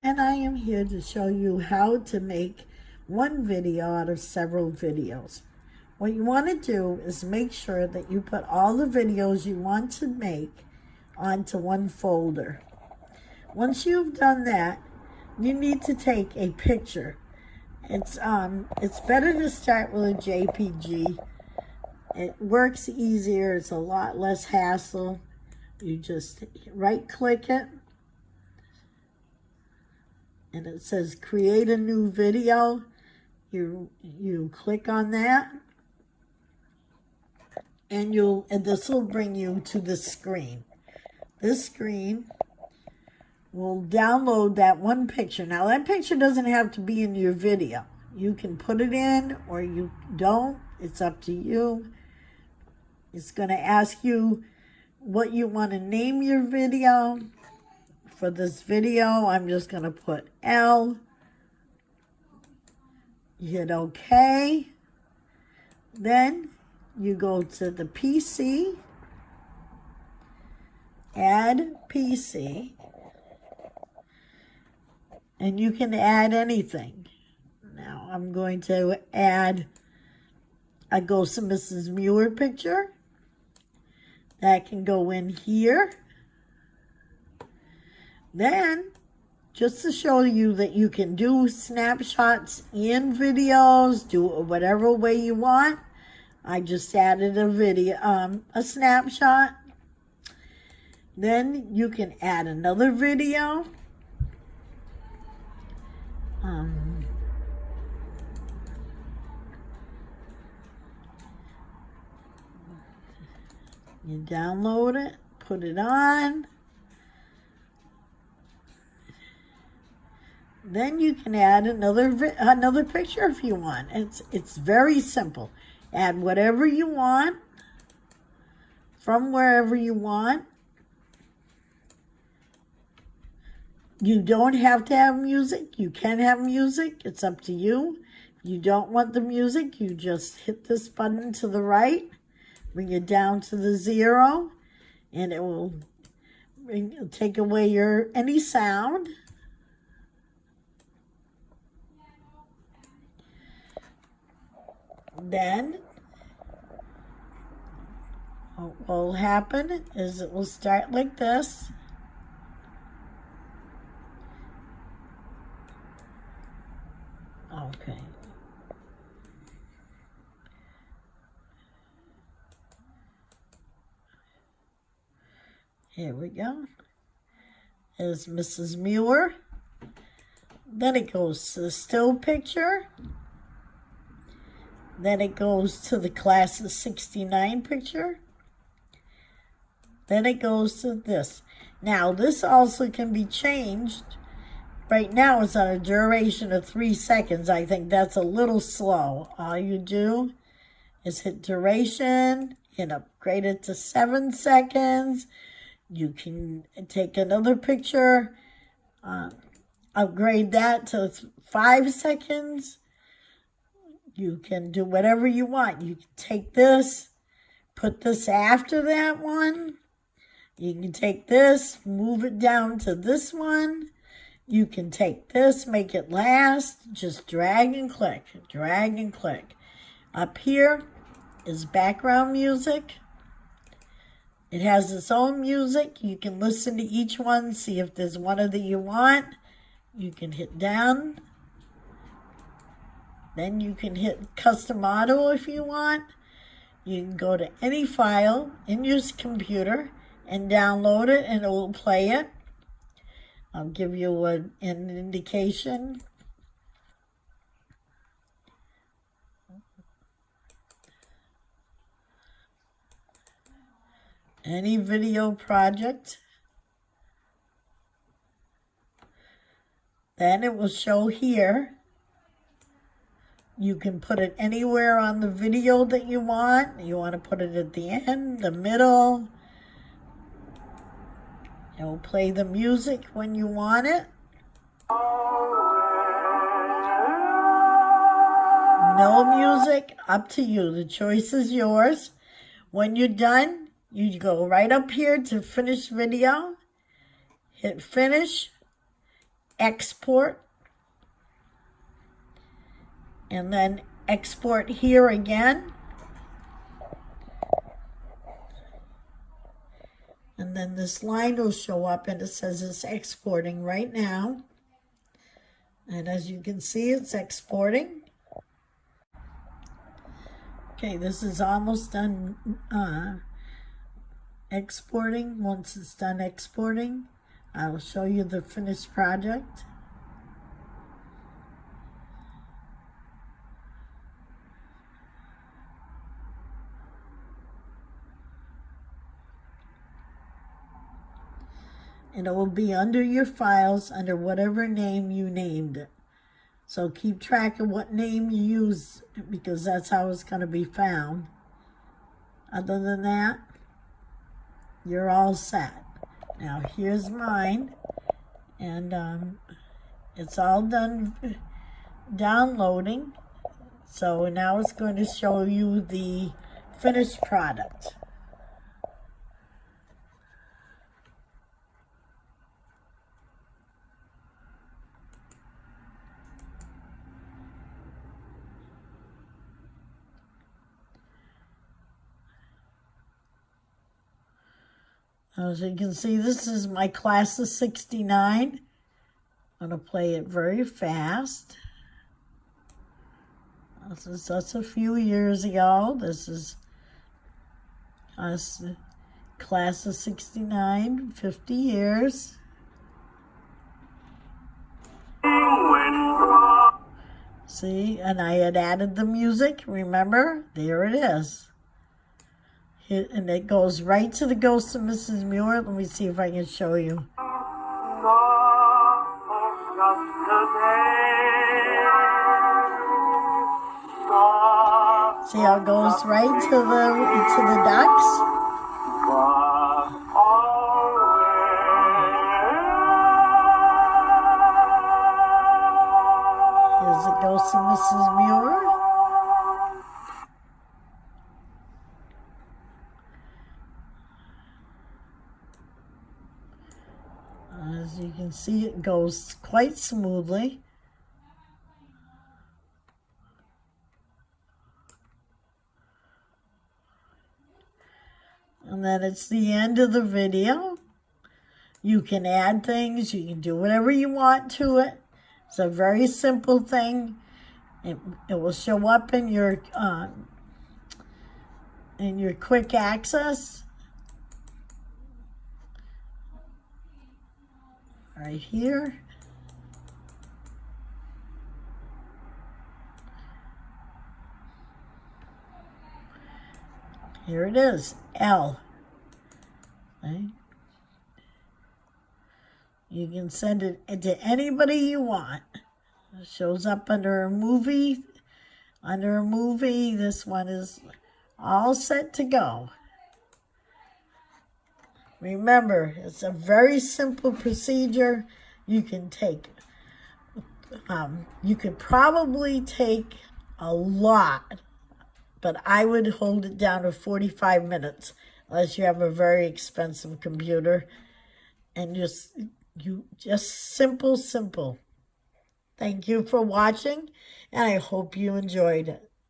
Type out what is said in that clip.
and I am here to show you how to make one video out of several videos. What you want to do is make sure that you put all the videos you want to make onto one folder. Once you've done that, you need to take a picture. It's better to start with a JPG. It works easier, it's a lot less hassle. You just right click it and it says create a new video. You click on that and this will bring you to the screen. This screen will download that one picture. Now that picture doesn't have to be in your video. You can put it in or you don't. It's up to you. It's going to ask you what you want to name your video. For this video, I'm just going to put L. You hit OK. Then you go to the PC, add PC, and you can add anything. Now I'm going to add a Ghost of Mrs. Muir picture. That can go in here. Then, just to show you that you can do snapshots in videos, do it whatever way you want, I just added a video, a snapshot. Then you can add another video. You download it, put it on. Then you can add another picture if you want. It's very simple. Add whatever you want from wherever you want. You don't have to have music. You can have music. It's up to you. If you don't want the music, you just hit this button to the right. Bring it down to the 0, and it will take away any sound. Then what will happen is it will start like this. Okay. Here we go. There's Mrs. Muir. Then it goes to the still picture. Then it goes to the class of 69 picture. Then it goes to this. Now, this also can be changed. Right now, it's on a duration of 3 seconds. I think that's a little slow. All you do is hit duration and upgrade it to 7 seconds. You can take another picture, upgrade that to 5 seconds. You can do whatever you want. You can take this, put this after that one. You can take this, move it down to this one. You can take this, make it last. Just drag and click, drag and click. Up here is background music. It has its own music. You can listen to each one, see if there's one that you want. You can hit down. Then you can hit custom auto if you want. You can go to any file in your computer and download it and it will play it. I'll give you an indication. Any video project. Then it will show here. You can put it anywhere on the video that you want. You want to put it at the end, the middle. It will play the music when you want it. No music, up to you. The choice is yours. When you're done, you go right up here to finish video. Hit finish. export, and then export here again. And then this line will show up and it says it's exporting right now. And as you can see, it's exporting. Okay, this is almost done exporting. Once it's done exporting, I will show you the finished project. And it will be under your files under whatever name you named it. So keep track of what name you use because that's how it's going to be found. Other than that, you're all set. Now here's mine, and it's all done downloading. So now it's going to show you the finished product. As you can see, this is my class of 69. I'm going to play it very fast. This is just a few years ago. This is us, class of 69, 50 years. See, and I had added the music, remember? There it is. And it goes right to the Ghost of Mrs. Muir. Let me see if I can show you. See how it goes right to the ducks? Here's the Ghost of Mrs. Muir. As you can see, it goes quite smoothly. And then it's the end of the video. You can add things, you can do whatever you want to it. It's a very simple thing. It will show up in your quick access. Right here. Here it is, L. Okay. You can send it to anybody you want. It shows up under a movie. Under a movie, this one is all set to go. Remember, it's a very simple procedure. You can take, you could probably take a lot, but I would hold it down to 45 minutes, unless you have a very expensive computer. And just simple. Thank you for watching, and I hope you enjoyed it.